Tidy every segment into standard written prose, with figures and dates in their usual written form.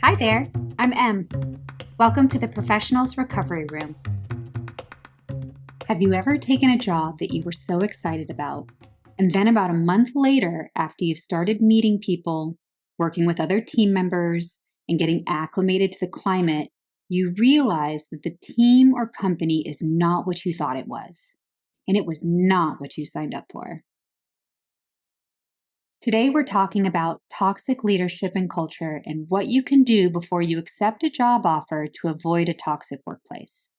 Hi there, I'm Em. Welcome to the Professionals Recovery Room. Have you ever taken a job that you were so excited about, and then about a month later, after you've started meeting people, working with other team members, and getting acclimated to the climate, you realize that the team or company is not what you thought it was, and it was not what you signed up for? Today, we're talking about toxic leadership and culture and what you can do before you accept a job offer to avoid a toxic workplace.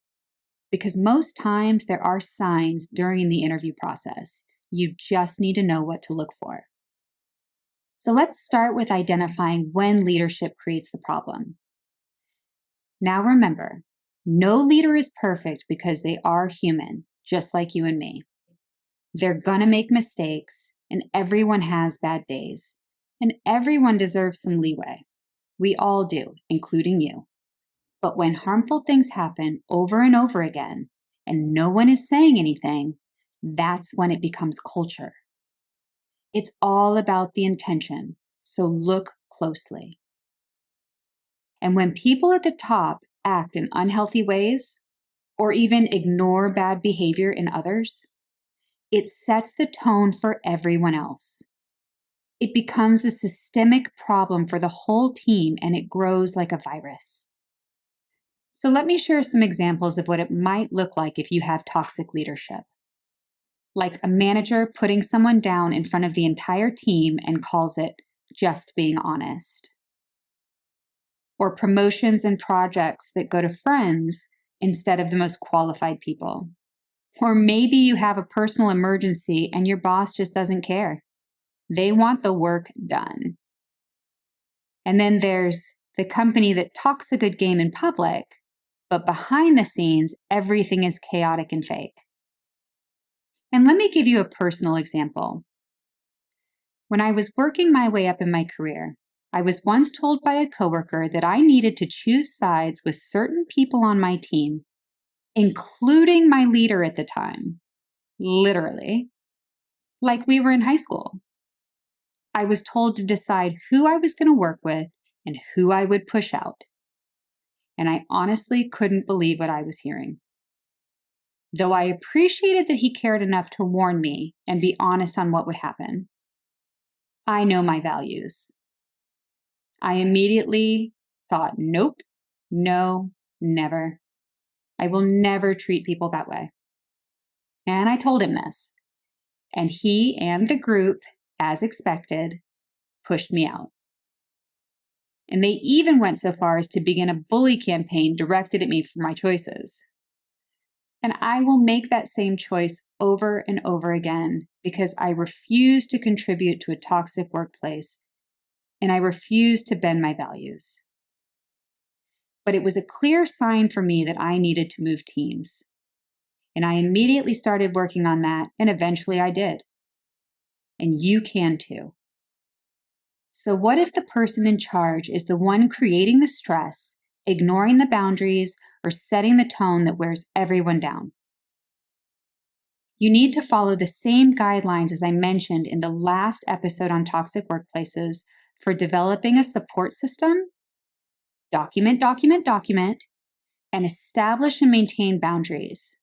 Because most times there are signs during the interview process. You just need to know what to look for. So let's start with identifying when leadership creates the problem. Now remember, no leader is perfect because they are human, just like you and me. They're gonna make mistakes, and everyone has bad days, and everyone deserves some leeway. We all do, including you. But when harmful things happen over and over again, and no one is saying anything, that's when it becomes culture. It's all about the intention, so look closely. And when people at the top act in unhealthy ways, or even ignore bad behavior in others, it sets the tone for everyone else. It becomes a systemic problem for the whole team, and it grows like a virus. So let me share some examples of what it might look like if you have toxic leadership. Like a manager putting someone down in front of the entire team and calls it just being honest. Or promotions and projects that go to friends instead of the most qualified people. Or maybe you have a personal emergency and your boss just doesn't care. They want the work done. And then there's the company that talks a good game in public, but behind the scenes, everything is chaotic and fake. And let me give you a personal example. When I was working my way up in my career, I was once told by a coworker that I needed to choose sides with certain people on my team, including my leader at the time. Literally. Like we were in high school. I was told to decide who I was going to work with and who I would push out. And I honestly couldn't believe what I was hearing. Though I appreciated that he cared enough to warn me and be honest on what would happen. I know my values. I immediately thought, nope, no, never. I will never treat people that way. And I told him this. And he and the group, as expected, pushed me out. And they even went so far as to begin a bully campaign directed at me for my choices. And I will make that same choice over and over again because I refuse to contribute to a toxic workplace and I refuse to bend my values. But it was a clear sign for me that I needed to move teams. And I immediately started working on that, and eventually I did. And you can too. So what if the person in charge is the one creating the stress, ignoring the boundaries, or setting the tone that wears everyone down? You need to follow the same guidelines as I mentioned in the last episode on toxic workplaces for developing a support system, document, and establish and maintain boundaries.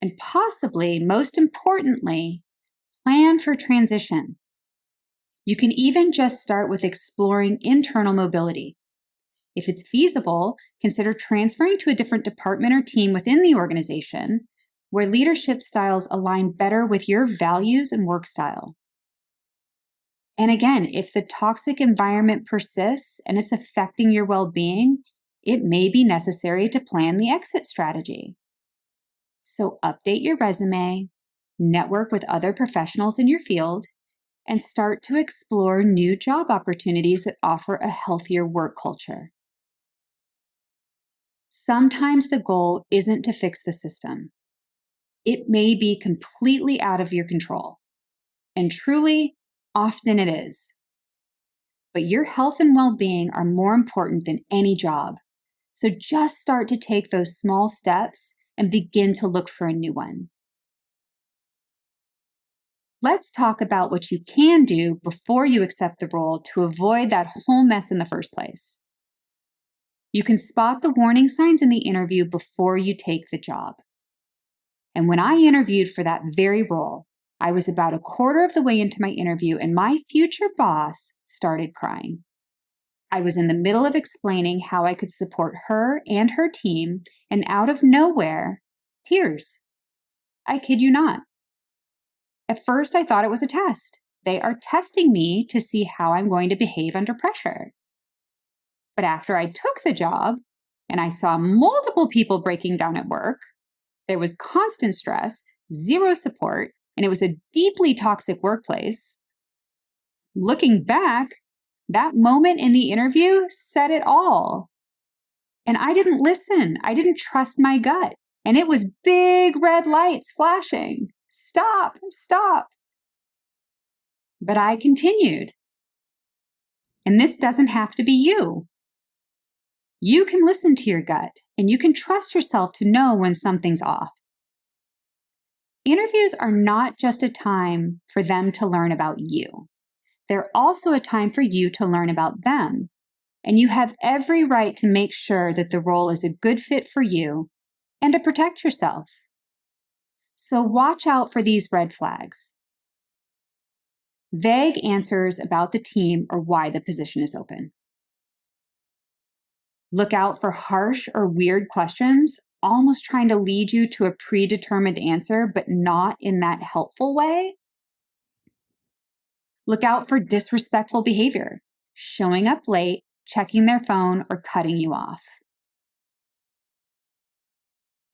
And possibly, most importantly, plan for transition. You can even just start with exploring internal mobility. If it's feasible, consider transferring to a different department or team within the organization where leadership styles align better with your values and work style. And again, if the toxic environment persists and it's affecting your well-being, it may be necessary to plan the exit strategy. So update your resume, network with other professionals in your field, and start to explore new job opportunities that offer a healthier work culture. Sometimes the goal isn't to fix the system. It may be completely out of your control. And truly, often it is. But your health and well-being are more important than any job. So just start to take those small steps and begin to look for a new one. Let's talk about what you can do before you accept the role to avoid that whole mess in the first place. You can spot the warning signs in the interview before you take the job. And when I interviewed for that very role, I was about a quarter of the way into my interview and my future boss started crying. I was in the middle of explaining how I could support her and her team, and out of nowhere, tears. I kid you not. At first, I thought it was a test. They are testing me to see how I'm going to behave under pressure. But after I took the job and I saw multiple people breaking down at work, there was constant stress, zero support, and it was a deeply toxic workplace. Looking back, that moment in the interview said it all. And I didn't listen. I didn't trust my gut. And it was big red lights flashing. Stop, stop. But I continued. And this doesn't have to be you. You can listen to your gut, and you can trust yourself to know when something's off. Interviews are not just a time for them to learn about you. They're also a time for you to learn about them. And you have every right to make sure that the role is a good fit for you and to protect yourself. So watch out for these red flags. Vague answers about the team or why the position is open. Look out for harsh or weird questions, almost trying to lead you to a predetermined answer, but not in that helpful way. Look out for disrespectful behavior, showing up late, checking their phone, or cutting you off.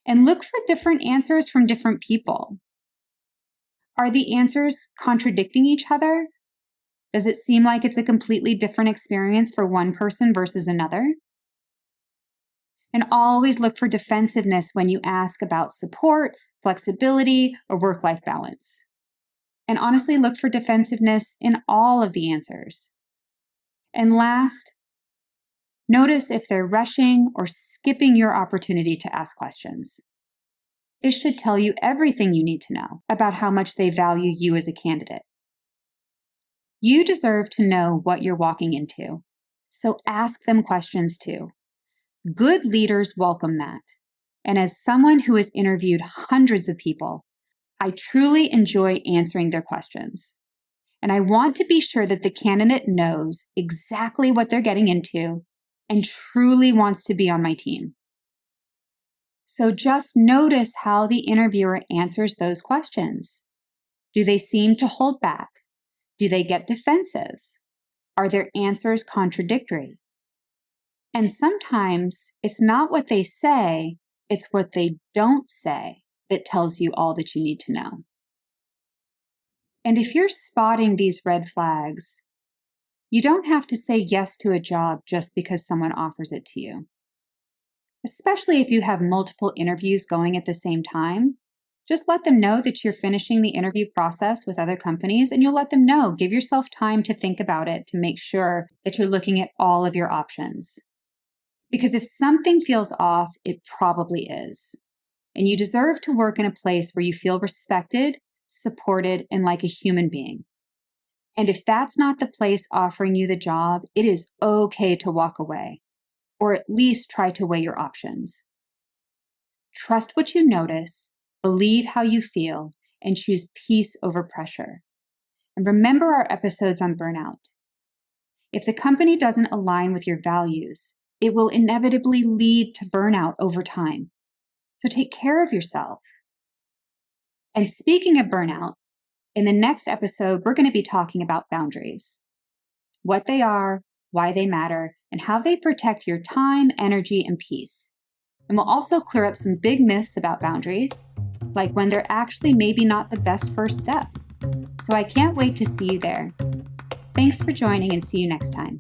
And look for different answers from different people. Are the answers contradicting each other? Does it seem like it's a completely different experience for one person versus another? And always look for defensiveness when you ask about support, flexibility, or work-life balance. And honestly, look for defensiveness in all of the answers. And last, notice if they're rushing or skipping your opportunity to ask questions. This should tell you everything you need to know about how much they value you as a candidate. You deserve to know what you're walking into, so ask them questions too. Good leaders welcome that. And as someone who has interviewed hundreds of people, I truly enjoy answering their questions. And I want to be sure that the candidate knows exactly what they're getting into and truly wants to be on my team. So just notice how the interviewer answers those questions. Do they seem to hold back? Do they get defensive? Are their answers contradictory? And sometimes it's not what they say, it's what they don't say that tells you all that you need to know. And if you're spotting these red flags, you don't have to say yes to a job just because someone offers it to you. Especially if you have multiple interviews going at the same time, just let them know that you're finishing the interview process with other companies, and you'll let them know. Give yourself time to think about it to make sure that you're looking at all of your options. Because if something feels off, it probably is. And you deserve to work in a place where you feel respected, supported, and like a human being. And if that's not the place offering you the job, it is okay to walk away, or at least try to weigh your options. Trust what you notice, believe how you feel, and choose peace over pressure. And remember our episodes on burnout. If the company doesn't align with your values, it will inevitably lead to burnout over time. So take care of yourself. And speaking of burnout, in the next episode, we're going to be talking about boundaries. What they are, why they matter, and how they protect your time, energy, and peace. And we'll also clear up some big myths about boundaries, like when they're actually maybe not the best first step. So I can't wait to see you there. Thanks for joining, and see you next time.